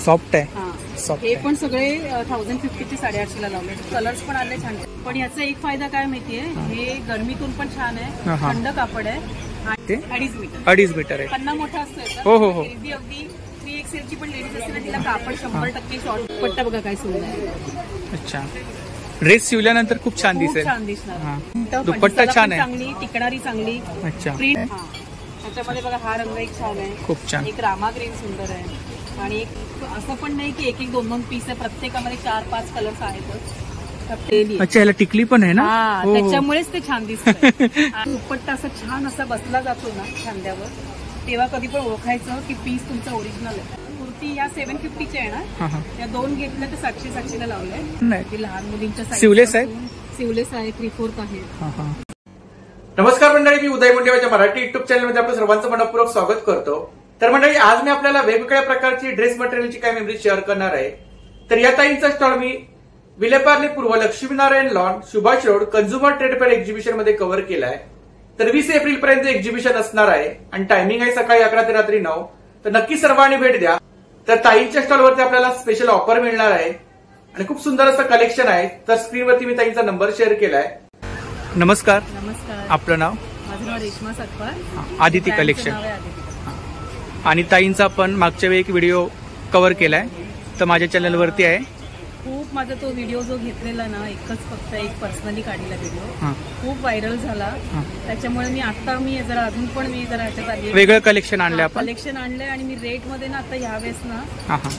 Soft आहे. हे पण सगळे 1050 चे 850 ला लावले. कलर्स पण आले छान. पण याचा एक फायदा काय माहितीये, हे गरमीतून पण छान आहे, थंड कापड आहे. 2.5 मीटर आहे. पन्ना मोठा असतो. हो हो हो. अगदी 3XL ची पण लेडीज असते ना, तिला कापड 100% शॉर्ट. दुपट्टा बघा काय सुंदर आहे. अच्छा, ड्रेस शिवल्यानंतर खूप छान दिसेल. छान दिसणार. दुपट्टा छान आहे, चांगली टिकणारी चांगली. अच्छा, त्याच्यामध्ये बघा हा रंग एक छान आहे, खूप छान. एक रामा ग्रीन सुंदर आहे. आणि एक असं पण नाही की एक एक 2-2 पीस आहे, प्रत्येकामध्ये 4-5 कलर्स आहेतच. अच्छा, याला टिकली पण आहे ना, त्याच्यामुळेच ते छान दिसत. दुपट्टा असं छान असा बसला जातो ना खांद्यावर, तेव्हा कधी पण ओळखायचं की पीस तुमचा ओरिजिनल आहे. कुर्ती या 750 चे आहे ना, या 2 घेतल्या तर 700 ला लावलंय. लहान मुलींच्या सिवलेस आहे, 3/4 आहे. नमस्कार मंडळी, मी उदय मुंडेवाच्या मराठी युट्यूब चॅनलमध्ये आपलं सर्वांचं मनपूर्वक स्वागत करतो. तर मंडळी, आज मी आपल्याला वेगवेगळ्या प्रकारची ड्रेस मटेरियलची काही मेमरी शेअर करणार आहे. तर या ताईंचा स्टॉल मी विलेपार्ले पूर्व Laxminarayan lawn, Subhash road, consumer trade fair exhibition मध्ये कव्हर केलाय. तर 20 एप्रिल पर्यंत एक्झिबिशन असणार आहे आणि टायमिंग आहे सकाळी 11 ते रात्री 9. तर नक्की सर्वांनी भेट द्या. तर ताईंच्या स्टॉलवरती आपल्याला स्पेशल ऑफर मिळणार आहे आणि खूप सुंदर असं कलेक्शन आहे. तर स्क्रीनवरती मी ताईंचा नंबर शेअर केलाय. नमस्कार. नमस्कार. आपलं नाव? माझं नाव रेश्मा सकपाळ, आदिती कलेक्शन. आणि ताईंचा पण मागच्या वेळी एक व्हिडिओ कव्हर केलाय, तर माझ्या चॅनलवरती आहे. खूप माझा तो व्हिडिओ जो घेतलेला ना, फक्त एक पर्सनली काढलेला व्हिडिओ खूप व्हायरल झाला. त्याच्यामुळे मी जरा अजून पण ह्याच्यात आली, वेगळं कलेक्शन आणलंय. कलेक्शन आणलंय. आणि मी रेट मध्ये ना आता ह्यावेळेस ना,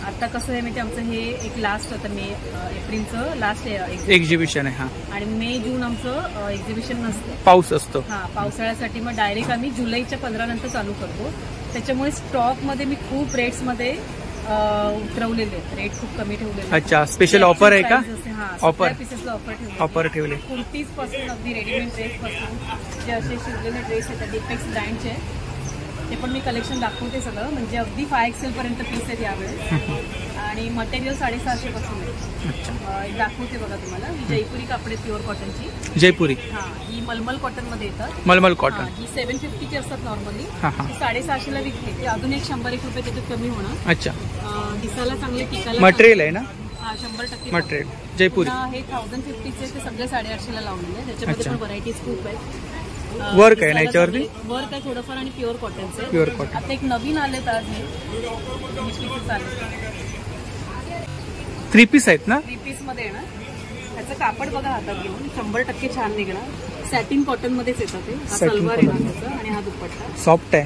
आता कसं आहे माहिती, आमचं हे एक लास्ट होतं एप्रिलचं लास्ट एक्झिबिशन आहे. आणि मे जून आमचं एक्झिबिशन नसतं, पाऊस असतो. पावसाळ्यासाठी मग डायरेक्ट आम्ही जुलैच्या 15 नंतर चालू करतो. त्याच्यामुळे स्टॉक मध्ये मी खूप रेट्स मध्ये उतरवलेले, रेट खूप कमी ठेवलेले. अच्छा, स्पेशल ऑफर आहे का? ऑफर पीसेसला ऑफर ठेवले. कुर्तीज पासून अगदी रेडीमेड ड्रेस पासून जे असे शिवलेले ड्रेस आहेत डिफेक्स ब्रँडचे, ते पण मी कलेक्शन दाखवते सगळं. म्हणजे अगदी 5XL पर्यंत पीस आहेत यावेळेस. आणि मटेरियल 750 पासून आहे. दाखवते बघा तुम्हाला. ही जयपुरी कापडे प्युअर कॉटनची. जयपुरी, ही मलमल कॉटन मध्ये येतात. मलमल कॉटन. ही 750 ची असतात नॉर्मली. 750 ला विकते. ती अजून एक 100-1 रुपये त्याच्यात कमी होणार. अच्छा, दिसायला चांगले, टिकायला मटेरियल आहे ना. 100% मटेरियल. जयपुरी हे 1050 चे ते सगळे 850 ला लावलेले आहे. त्याच्यामध्ये पण व्हरायटीज खूप आहेत. वर्क आहे ना याच्यावरती? वर्क आहे थोडंफार आणि प्युअर कॉटनचे. Pure cotton. आता एक नवीन आलेत आज, हे 3 पीस आहेत ना. 3 पीस मध्ये येणार. त्याचं कापड बघा हातात घेऊन, 100% छान निघणार. सॅटिन कॉटन मध्येच येतात ते. सलवार येणार त्याचं आणि हा दुपट्टा सॉफ्ट आहे.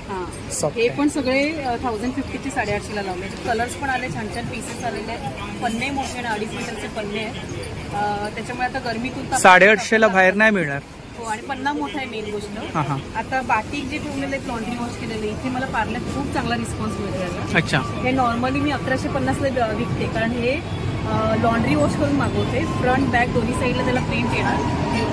हे पण सगळे 1050 चे 850 ला लावले. कलर्स पण आले, छान छान पीसेस आलेले आहेत. पन्ने मोठे 2.5 मीटरचे पन्ने आहेत. त्याच्यामुळे आता गरमीतून 850 ला बाहेर नाही मिळणार. आणि पन्ना मोठा आहे मेन गोष्ट. आता बाटिक जे ठेवलेले आहेत लॉन्ड्री वॉश केलेले, इथे मला पार्लर खूप चांगला रिस्पॉन्स मिळतो. अच्छा, हे नॉर्मली मी 1150 ला विकते, कारण हे लॉन्ड्री वॉश करून मागवते. फ्रंट बॅक दोन्ही साईडला त्याला प्रिंट येणार.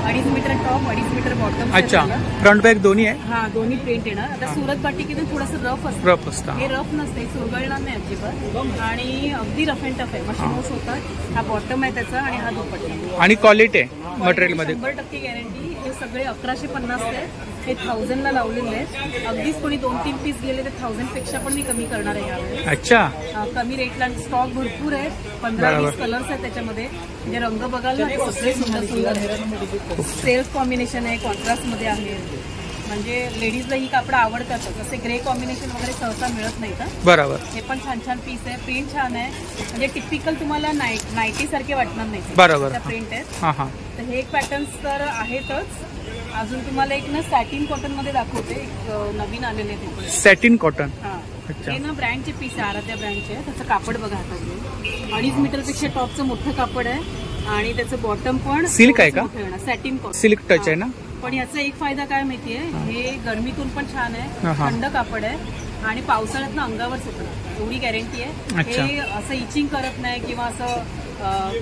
2.5 मीटर टॉप, 2.5 मीटर बॉटम. अच्छा, फ्रंट बॅक दोन्ही आहे. दोन्ही प्रिंट येणार. आता सुरत बाटिक इथून थोडंसं रफ असतं. हे रफ नसते, सुरगळणार नाही अजिबात. आणि अगदी रफ अँड टफ आहे, मशीन वॉश होतात. हा बॉटम आहे त्याचा आणि हा दुपट्टा. आणि क्वालिटी आहे मटेरियल मध्ये 100% गॅरंटी. हे सगळे 1150 आहेत. हे 1000 ला लावलेले आहेत. अगदीच कोणी 2-3 पीस गेले तर 1000 पेक्षा पण मी कमी करणार आहे यावेळेस. अच्छा, कमी रेटला. स्टॉक भरपूर आहे. 15-20 कलर्स आहेत त्याच्यामध्ये. म्हणजे रंग बघाल ना, सगळे सुंदर सुंदर आहे. सेल्फ कॉम्बिनेशन आहे, कॉन्ट्रास्ट मध्ये आहे. म्हणजे लेडीजला ही कापडं आवडतात. जसे ग्रे कॉम्बिनेशन वगैरे सहसा मिळत नाही का. बरोबर. हे पण छान छान पीस आहे. प्रिंट छान आहे. म्हणजे टिपिकल तुम्हाला नाईटी सारखे वाटणार नाही. बरोबर. प्रिंट आहे. तर हे एक पॅटर्न्स तर आहेतच. अजून तुम्हाला एक ना सॅटिन कॉटन मध्ये दाखवते. नवीन आलेले ते सॅटिन कॉटन. हे ना ब्रँडचे पीस आहे, आराध्या ब्रँडचे. त्याचं कापड बघा हातात. 2.5 मीटर पेक्षा टॉपचं मोठं कापड आहे. आणि त्याचं बॉटम पण सिल्क आहे का. सॅटिन कॉटन, सिल्क टच आहे ना. पण याचा एक फायदा काय माहितीये, हे गरमीतून पण छान आहे, थंड कापड आहे. आणि पावसाळ्यात ना अंगावर सुकणार एवढी गॅरंटी आहे. हे असं इचिंग करत नाही किंवा असं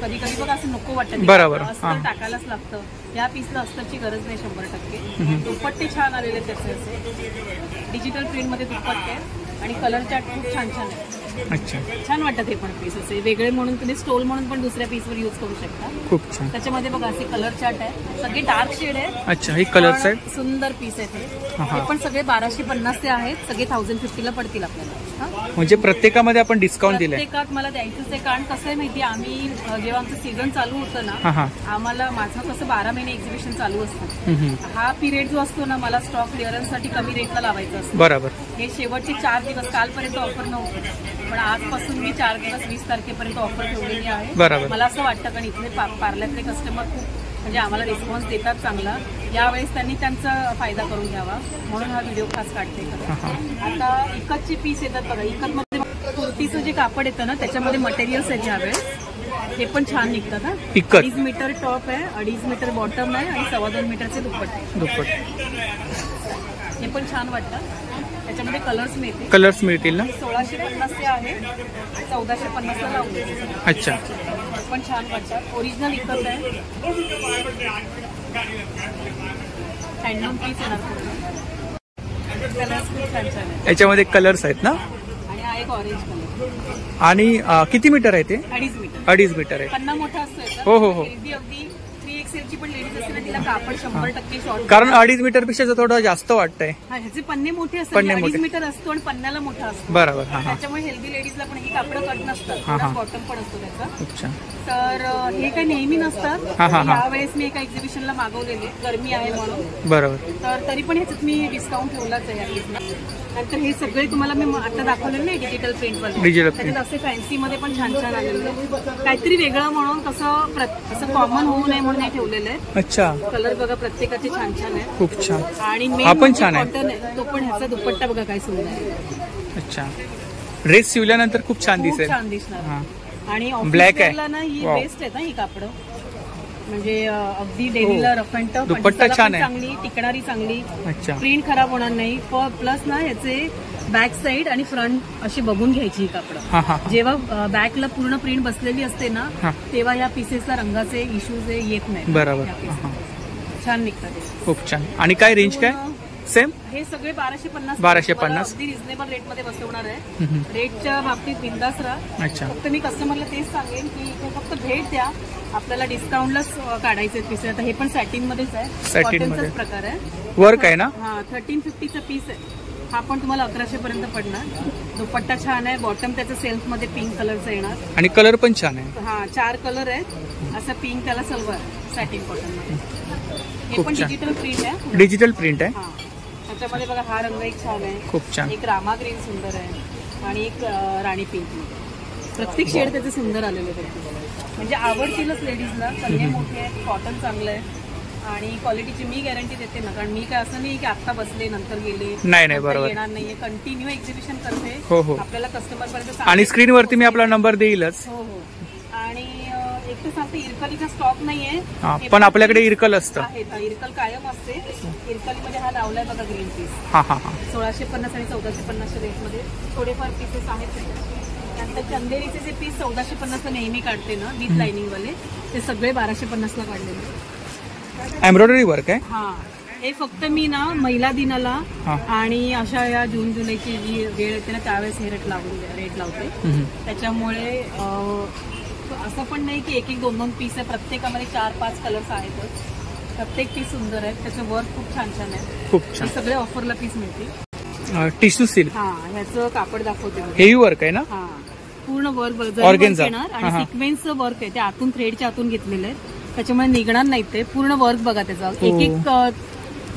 कधी कधी बघा असं नको वाटतं. बरोबर. अस्तर टाकायलाच लागतं. या पीसला अस्तरची गरज नाही 100%. दुपट्टे छान आलेले त्याचे, असे डिजिटल प्रिंट मध्ये दुपट्टे आणि कलर चार्ट खूप छान छान आहे. अच्छा, छान वाटतात हे पण पीस. असे वेगळे म्हणून तुम्ही स्टोल म्हणून पण दुसऱ्या पीसवर यूज करू शकता. खूप छान. त्याच्यामध्ये बघा असे कलर चार्ट आहे. सगळे डार्क शेड आहे. अच्छा, हे कलर चार्ट सुंदर पीस आहे. हे पण सगळे 1250 चे आहेत. सगळे 1050 ला पडतील आपल्याला. हा. म्हणजे प्रत्येकामध्ये आपण डिस्काउंट दिलाय? प्रत्येकात मला द्यायचंच आहे, कारण कसं आहे माहिती, आम्ही जेव्हा आमचं सीझन चालू होतं ना, आम्हाला माझं कसं 12 महिने एक्झिबिशन चालू असतं. हा पिरियड जो असतो ना, मला स्टॉक क्लिअरन्ससाठी कमी रेटला लावायचा असतो. बरोबर. हे शेवटचे 4 दिवस, कालपर्यंत ऑफर नव्हती, पण आजपासून मी 4 दिवस 20 तारखेपर्यंत ऑफर ठेवलेली आहे. बरोबर. मला असं वाटतं, कारण इथले पार्लरचे कस्टमर खूप म्हणजे आम्हाला रिस्पॉन्स देतात चांगला. यावेळेस त्यांनी त्यांचा फायदा करून घ्यावा म्हणून हा व्हिडिओ खास काढते. आता इकतचे पीस येतात बघा. इकतमध्ये कुर्तीचं जे कापड येतं ना, त्याच्यामध्ये मटेरियल्स आहेत यावेळेस. हे पण छान निघतात. 2.5 मीटर टॉप आहे, 2.5 मीटर बॉटम आहे आणि 2.25 मीटरचे दुप्पट. हे पण छान वाटतं. त्याच्यामध्ये कलर्स मिळतील ना. 1650 आहे, 1450 लावले. अच्छा. पण छान वाटतात. ओरिजिनल इकत आहे. हँडलूम पीस येणार. कलर्स खूप छान छान आहे. याच्यामध्ये कलर्स आहेत ना. आणि हा एक ऑरेंज कलर. आणि किती मीटर आहे ते? 2.5 मीटर आहे. पन्ना मोठा असतो. हो हो हो. अगदी 3XL ची पण लेडीज असते ना, तिला कापड 100% शॉर्ट. कारण 2.5 मीटर पेक्षा थोडं जास्त वाटतंय. ह्याचे पन्ने मोठे असतात. 2.5 मीटर असतो आणि पन्न्याला मोठा असतो. बरोबर. त्याच्यामुळे हेल्दी लेडीजला पण ही कापड कट नसतात. बॉटम पण असतो त्याचा. तर हे काही नेहमी नसतात. यावेळेस मी एका एक्झिबिशनला मागवलेले, गरमी आहे म्हणून. बरोबर. तर तरी पण ह्याच्यात मी डिस्काउंट ठेवलाच आहे. नंतर हे सगळे तुम्हाला मी आता दाखवलेलं नाही डिजिटल प्रिंट मध्ये, त्याच्यात असे फॅन्सी मध्ये पण छान छान आलेले. काहीतरी वेगळं म्हणून कसं कॉमन होऊ नये म्हणून हे ठेवलेलं आहे. अच्छा. कलर बघा प्रत्येकाचे छान छान आहे. खूप छान. आणि मेन छान आहे तो पण. ह्याचा दुपट्टा बघा काय सुंदर आहे. अच्छा. ड्रेस शिवल्यानंतर खूप छान दिसेल. छान दिसणार. आणि ब्लॅक आहे ना, ही बेस्ट आहे ना ही कापड. म्हणजे अगदी डेलीला रफ अँड टफ. दुपट्टा छान आहे, चांगली टिकणारी, चांगली. अच्छा. प्रिंट खराब होणार नाही. प्लस ना याचे बॅक साइड आणि फ्रंट अशी बघून घ्यायची ही कापड. जेव्हा बॅकला पूर्ण प्रिंट बसलेली असते ना, तेव्हा या पीसेसला रंगाचे इश्यूज येत नाही. बरोबर. छान निघतात. खूप छान. आणि काय रेंज काय? सेम. हे सगळे 1250 अगदी रिझनेबल रेट मध्ये बसवणार आहे. रेटच्या बाबतीत बिंदास राहा. अच्छा. फक्त मी कस्टमरला तेच सांगेन की फक्त भेट द्या, आपल्याला डिस्काउंटलाच काढायचे पीस. आता हे पण सॅटिन मध्येच आहे, कॉटनचाच प्रकार आहे. वर्क आहे ना. 1350चा पीस आहे. हा पण तुम्हाला 1100 पर्यंत पडणार. दुपट्टा छान आहे. बॉटम त्याचं सेल्फ मध्ये पिंक कलरचं येणार. आणि कलर पण छान आहे. 4 कलर आहेत. असं पिंक त्याला सलवार सॅटिन कॉटन मध्ये. हे पण डिजिटल प्रिंट आहे. डिजिटल प्रिंट आहे. त्याच्यामध्ये बघा हा रंग एक छान आहे. खूप छान. एक रामा ग्रीन सुंदर आहे आणि एक राणी पिंक. प्रत्येक शेड त्याचे सुंदर आलेले आहेत. म्हणजे आवडतीलच लेडीजला. कन्या मोठे आहेत, कॉटन चांगलं आहे आणि क्वालिटीची मी गॅरंटी देते ना. कारण मी काय असं नाही की आता बसले नंतर गेले. नाही बरोबर. येणार नाहीये. कंटिन्यू एक्झिबिशन करते. हो हो. आपल्याला कस्टमर पर्यंत. आणि स्क्रीनवरती मी आपला नंबर देईलच. हो हो. आणि एक तर सांगते, इरकलीचा स्टॉक नाहीये, पण आपल्याकडे इरकल असतं. इरकल कायम असते. इरकलीमध्ये हा लावलाय बघा ग्रीन पीस. 1650 आणि 1450 रेट मध्ये थोडेफार पीसेस आहेत. नंतर चंदेरीचे जे पीस 1450 नेहमी काढते ना विथ लाइनिंग वाले, ते सगळे 1250 ला काढलेले. एम्ब्रॉयडरी वर्क आहे. हा. हे फक्त मी ना महिला दिनाला आणि अशा या जून जुलैची जी वेळ येते ना, त्यावेळेस हे रेट लावते. त्याच्यामुळे असं पण नाही की एक 2-2 पीस आहे. प्रत्येकामध्ये 4-5 कलर्स आहेत. प्रत्येक पीस सुंदर आहे. त्याचं वर्क खूप छान छान आहे. खूप छान. सगळे ऑफरला पीस मिळतील. Tissue silk. ह्याचं कापड दाखवते. हेवी वर्क आहे ना. पूर्ण वर्क ऑर्गेन्झा येणार आणि सिक्वेन्सचं वर्क आहे. ते आतून थ्रेडच्या आतून घेतलेलं आहे, त्याच्यामुळे निघणार नाही. ते पूर्ण वर्क बघा त्याचा. एक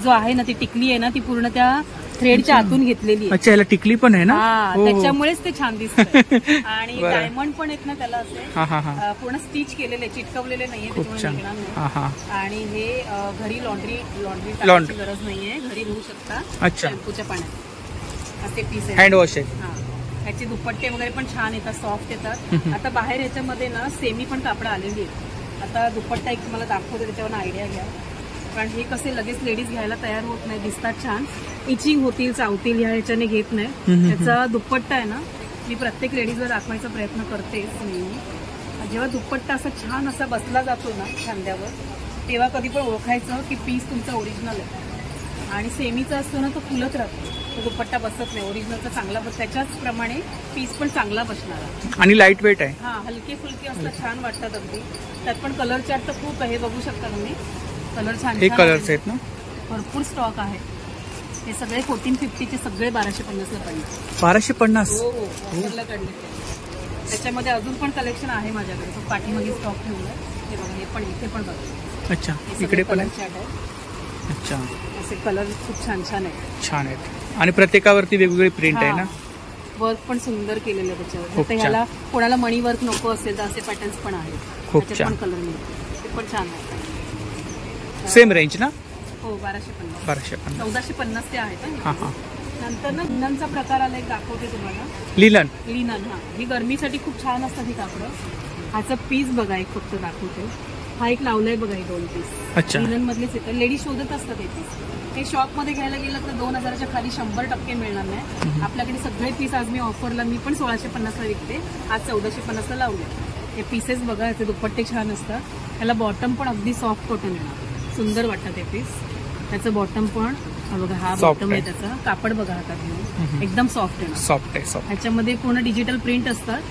जो आहे ना, ती टिकली आहे ना, ती पूर्ण त्या थ्रेडच्या आतून घेतलेली आहे. अच्छा. याला टिकली पण आहे ना. त्याच्यामुळेच ते छान दिसतं. आणि डायमंड पण आहेत ना त्याला. असे पूर्ण स्टिच केलेले, चिटकवलेले नाहीये, त्याच्यामुळे निघणार नाही. आणि हे घरी लॉन्ड्री टाकायची गरज नाहीये, घरी धुवू शकता शॅम्पूच्या पाण्यात. असे पीस हँड वॉश आहे. ह्याचे दुपट्टे वगैरे पण छान येतात, सॉफ्ट येतात. आता बाहेर ह्याच्यामध्ये ना सेमी पण कापड आलेली आहेत. आता दुपट्टा एक तुम्हाला दाखवते, त्याच्यावर आयडिया घ्या. कारण हे कसे लगेच लेडीज घ्यायला तयार होत नाही, दिसतात छान, इचिंग होतील, चावतील, ह्याच्याने घेत नाही. त्याचा दुपट्टा आहे ना, मी प्रत्येक लेडीजला दाखवायचा प्रयत्न करतेच नेहमी. जेव्हा दुपट्टा असा छान असा बसला जातो ना खांद्यावर, तेव्हा कधी पण ओळखायचं की पीस तुमचा ओरिजिनल आहे. आणि सेमीचा असतो ना, तो फुलत राहतो, तो दुपट्टा बसत नाही. ओरिजिनलचा चांगला बस, त्याच्याच प्रमाणे पीस पण चांगला बसणार आहे. आणि लाईट वेट आहे. हलके फुलके असतात, छान वाटतात अगदी. त्यात पण कलर चार्ट तर खूप आहे, बघू शकता तुम्ही. कलर छान. हे कलर्स आहेत ना, भरपूर स्टॉक आहे. हे सगळे 1450चे सगळे 1250ला पडले. 1250. हो हो ऑफरला काढले ते. त्याच्यामध्ये अजून पण कलेक्शन आहे माझ्याकडे. तो पाठीमागे स्टॉक ठेवला. हे बघा, हे पण इथे पण बघा. अच्छा, इकडे पण आहे. चार्ट आहे. अच्छा, असे कलर खूप छान छान आहेत. छान आहेत आणि प्रत्येकावरती वेगवेगळी प्रिंट आहे ना. वर्क पण सुंदर केलेलं आहे त्याच्यावर. खूप आता ह्याला कोणाला मणी वर्क नको असेल तर असे पॅटर्न्स पण आहेत. खूप त्याच्यात छान. पण कलर मिळतात. ते पण छान आहे. सेम रेंज ना. हो 1250. 1250. 1450 ते आहेत. हां हां. नंतर ना लिननचा प्रकार आला, एक दाखवते तुम्हाला. लिलन. लिनन, हा, ही गरमीसाठी खूप छान असतात ही कापडं. ह्याचा पीस बघा, एक फक्त दाखवते. हा एक लावलाय बघा, हे 2 पीस. अच्छा. लिनन मधलेच येतात. लेडीज शोधत असतात हे पीस. हे शॉप मध्ये घ्यायला गेलं तर 2000च्या खाली 100% मिळणार नाही. आपल्याकडे सगळे पीस आज मी ऑफरला, मी पण 1650ला विकते, आज 1450ला लावले. हे पीसेस बघा, याचे दुपट्टे छान असतात. त्याला बॉटम पण अगदी सॉफ्ट कॉटन येणार, सुंदर वाटतात हे पीस. त्याचं बॉटम पण बघा, हा बॉटम आहे त्याचा. कापड बघा हातात, एकदम सॉफ्ट आहे. सॉफ्ट आहे. सॉफ्ट. ह्याच्यामध्ये पूर्ण डिजिटल प्रिंट असतात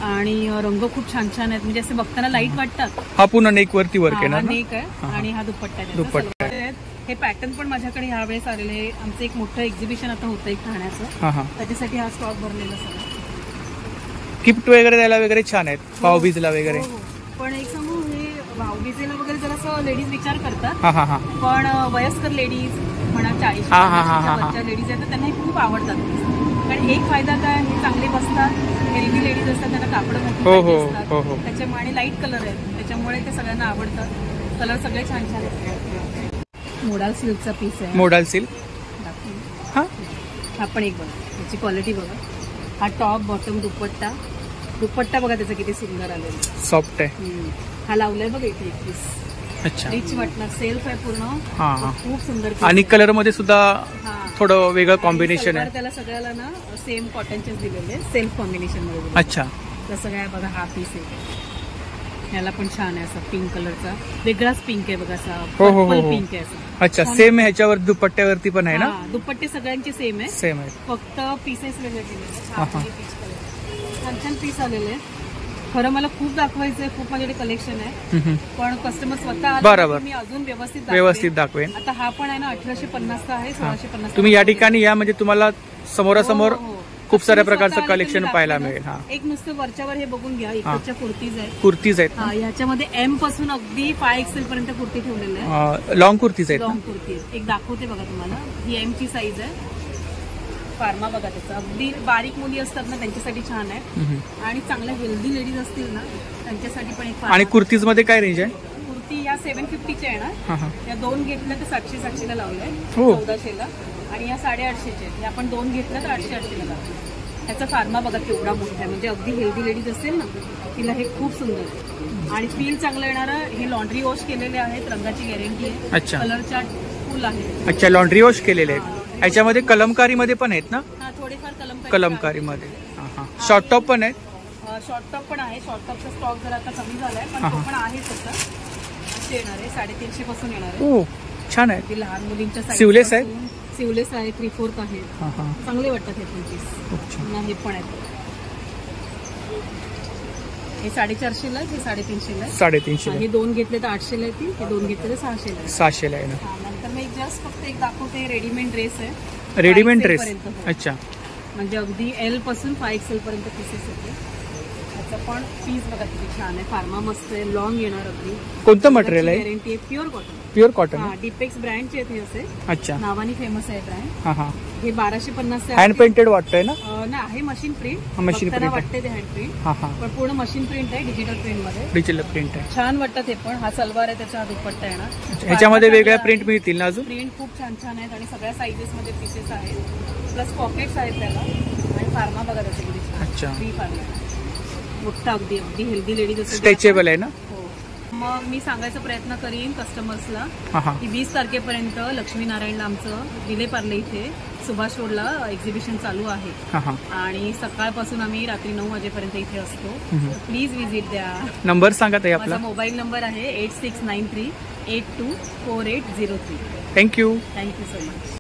आणि रंग खूप छान छान आहेत. म्हणजे असे बघताना लाईट वाटतात. हा पुन्हा नेक वरती वर्क आहे ना. नेक आहे आणि हा दुपट्टा आहे. दुपट्टा हे पॅटर्न पण माझ्याकडे ह्या वेळेस आलेले आहे. आमचं एक मोठं एक्झिबिशन आता होतं एक ठाण्याचं, त्याच्यासाठी हा स्टॉक भरलेला सगळं. गिफ्ट वगैरे द्यायला वगैरे छान आहेत, भाऊबीजला वगैरे. पण एक सांगू, हे भाऊबीजेला वगैरे जरासं लेडीज विचार करतात. हा हा हा. पण वयस्कर लेडीज म्हणा, 40-50च्या लेडीज आहेत, तर त्यांना हे खूप आवडतात. कारण एक फायदा काय, हे चांगले बसतात. हेल्दी लेडीज असतात, त्यांना कापड मोठी असतात, त्याच्यामुळे आणि लाईट कलर आहेत, त्याच्यामुळे ते सगळ्यांना आवडतात. कलर सगळे छान छान आहेत. मोडाल सिल्कचा पीस आहे. Modal silk. हा पण एक बघा, त्याची क्वालिटी बघा. हा टॉप, बॉटम, दुपट्टा. दुपट्टा बघा त्याचा किती सुंदर आलेला, सॉफ्ट आहे. हा लावलाय बघा इथे एक पीस. अच्छा, रिच वाटणार. सेल्फ आहे पूर्ण. खूप सुंदर. आणि कलर मध्ये सुद्धा थोडं वेगळं कॉम्बिनेशन आहे. त्याला सगळ्याला ना सेम कॉटनचेच दिलेले, सेल्फ कॉम्बिनेशन मध्ये. अच्छा, तसं काय बघा, हा पीस आहे. ह्याला पण छान आहे, असा पिंक कलरचा वेगळाच पिंक आहे बघा, असा पर्पल पिंक आहे असा. अच्छा, सेम ह्याच्यावर दुपट्ट्यावरती पण आहे ना. दुपट्टे सगळ्यांचे सेम आहे. सेम आहे, फक्त पीसेस वेगळे केलेले. छान छान पीस आलेले. खरं मला खूप दाखवायचंय, खूप माझ्याकडे कलेक्शन आहे, पण कस्टमर स्वतः बरोबर मी अजून व्यवस्थित दाखवेन. आता हा पण आहे ना 1850चा आहे, 1650. तुम्ही या ठिकाणी या म्हणजे तुम्हाला समोरासमोर खूप साऱ्या प्रकारचं कलेक्शन पाहायला मिळेल. एक नुसतं वरच्यावर हे बघून घ्या, इकडच्या कुर्तीज आहेत. ह्याच्यामध्ये एम पासून अगदी 5XL पर्यंत कुर्ती ठेवलेल्या आहे. लॉंग कुर्तीज आहेत. लॉंग कुर्ती एक दाखवते बघा तुम्हाला. ही एम ची साईज आहे. फार्मा बघा त्याचा, अगदी बारीक मुली असतात ना त्यांच्यासाठी छान आहे. आणि चांगल्या हेल्दी लेडीज असतील ना त्यांच्यासाठी पण एक. आणि कुर्तीज मध्ये काय रेंज आहे? कुर्ती या 750च्या आहे ना, या 2 घेतल्या तर 700-700ला लावलंय, 1400ला. आणि या 850च्या आहेत, या आपण 2 घेतल्या तर 800-800ला लावलंय. ह्याचा फार्मा बघा केवढा मोठा आहे. म्हणजे अगदी हेल्दी लेडीज असेल ना तिला हे खूप सुंदर आहे. आणि फील चांगलं येणारं. हे लॉन्ड्री वॉश केलेले आहेत, रंगाची गॅरंटी आहे. अच्छा, कलर चार्ट फुल आहे. अच्छा, लॉन्ड्री वॉश केलेले आहेत. याच्यामध्ये कलमकारी मध्ये पण आहेत ना. थोडेफार कलमकारी मध्ये. शॉर्ट टॉप पण आहेत. शॉर्ट टॉप पण आहे. शॉर्ट टॉपचा स्टॉक जर आता कमी झालाय, पण तो पण आहे तसा. असे येणार आहे, 350 पासून येणार आहे. छान आहे. लहान मुलींच्या सिवलेस आहेत. सिवलेस आहे, 3/4 आहे. चांगले वाटतात हे पण पीस. हे पण आहेत. हे 450ला, हे 350ला. 350. हे 2 घेतले तर 800ला येतील, हे 2 घेतले तर 600ला. 600ला आहे ना. नंतर मी जस्ट फक्त एक दाखवते, रेडीमेड ड्रेस आहे. Readymade dress. अच्छा, म्हणजे अगदी L पासून 5XL पर्यंत पीसेस येते. त्याचा पण पीस बघा किती छान आहे. फार्मा मस्त आहे, लॉंग येणार अगदी. कोणतं मटेरियल आहे? गॅरंटी आहे, प्युअर कॉटन. Pure cotton. डिपेक्स ब्रँडचे आहेत हे असे. अच्छा, नावानी फेमस आहे ब्रँड. हे 1250 हँड पेंटेड वाटतंय ना. आहे मशीन प्रिंट. मशीन प्रिंट वाटते ते हँड प्रिंट, पण पूर्ण मशीन प्रिंट आहे, डिजिटल प्रिंट मध्ये. डिजिटल प्रिंट आहे, छान वाटतात हे पण. हा सलवार आहे, त्याचा हा दुपट्टा आहे ना. ह्याच्यामध्ये वेगळ्या प्रिंट मिळतील ना अजून. प्रिंट खूप छान छान आहेत आणि सगळ्या साईजेस मध्ये पीसेस आहेत. प्लस पॉकेट्स आहेत त्याला. आणि फार्मा बघा त्याचे किती छान. अच्छा, फ्री फार्मा मोठा, अगदी अगदी हेल्दी लेडीज असेल. स्ट्रेचेबल आहे ना. मग मी सांगायचा प्रयत्न करीन कस्टमर्सला की 20 तारखेपर्यंत लक्ष्मीनारायणला आमचं विले पार्ले इथे सुभाष रोडला एक्झिबिशन चालू आहे. आणि सकाळपासून आम्ही रात्री 9 वाजेपर्यंत इथे असतो. प्लीज व्हिजिट द्या. नंबर सांगा ताई आपला. माझा मोबाईल नंबर आहे 8693824803. Thank you so much.